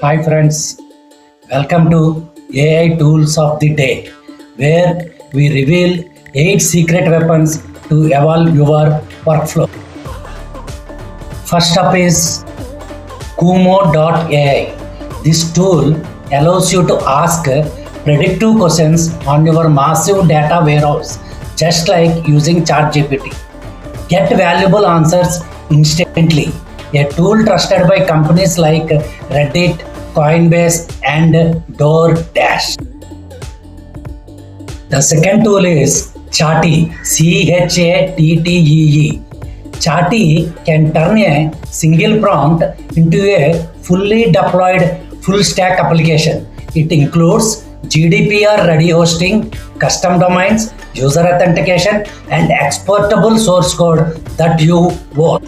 Hi friends, welcome to AI Tools of the Day, where we reveal 8 secret weapons to evolve your workflow. First up is Kumo.ai. This tool allows you to ask predictive questions on your massive data warehouse, just like using ChatGPT. Get valuable answers instantly. A tool trusted by companies like Reddit, Coinbase, and DoorDash. The second tool is Chattee, Chattee. Chattee can turn a single prompt into a fully deployed full stack application. It includes GDPR ready hosting, custom domains, user authentication, and exportable source code that you want.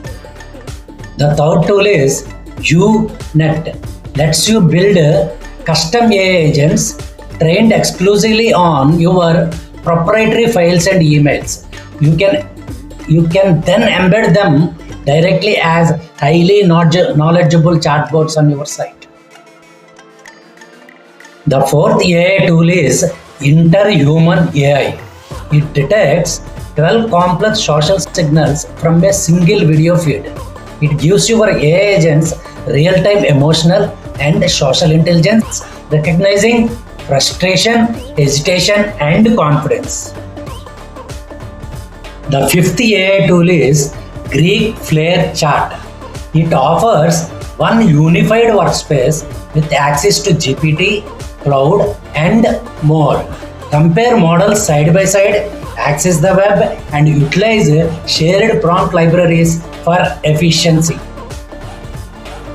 The third tool is Younet. Lets you build custom AI agents trained exclusively on your proprietary files and emails. You can then embed them directly as highly knowledgeable chatbots on your site. The fourth AI tool is Interhuman AI. It detects 12 complex social signals from a single video feed. It gives your AI agents real-time emotional and social intelligence, recognizing frustration, hesitation, and confidence. The fifth AI tool is Geekflare Chat. It offers one unified workspace with access to GPT, Claude, and more. Compare models side by side, access the web, and utilize shared prompt libraries for efficiency.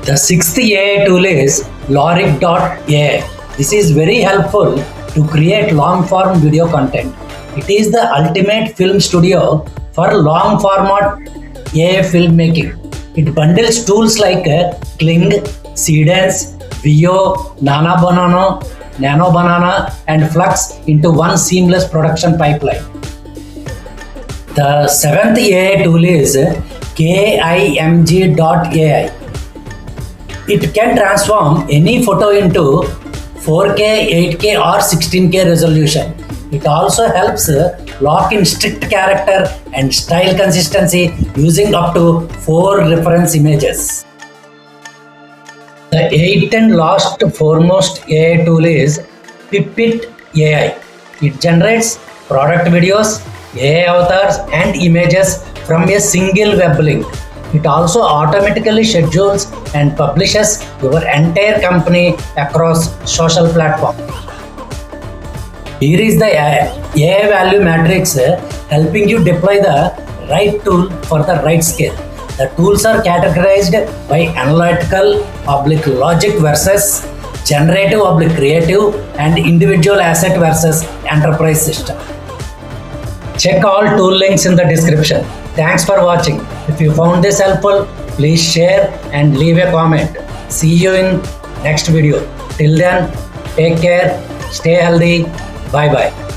The sixth AI tool is Loric.ai. This is very helpful to create long-form video content. It is the ultimate film studio for long-format AI filmmaking. It bundles tools like Kimg, Seedance, Vio, Nano Banana, and Flux into one seamless production pipeline. The seventh AI tool is Kimg.ai. It can transform any photo into 4K, 8K, or 16K resolution. It also helps lock in strict character and style consistency using up to 4 reference images. The eighth and last foremost AI tool is Pippit AI. It generates product videos, AI avatars, and images from a single web link. It also automatically schedules and publishes your entire company across social platforms. Here is the AI value matrix helping you deploy the right tool for the right scale. The tools are categorized by analytical logic versus generative creative and individual asset versus enterprise system. Check all tool links in the description. Thanks for watching. If you found this helpful, please share and leave a comment. See you in next video. Till then, take care, stay healthy. Bye bye.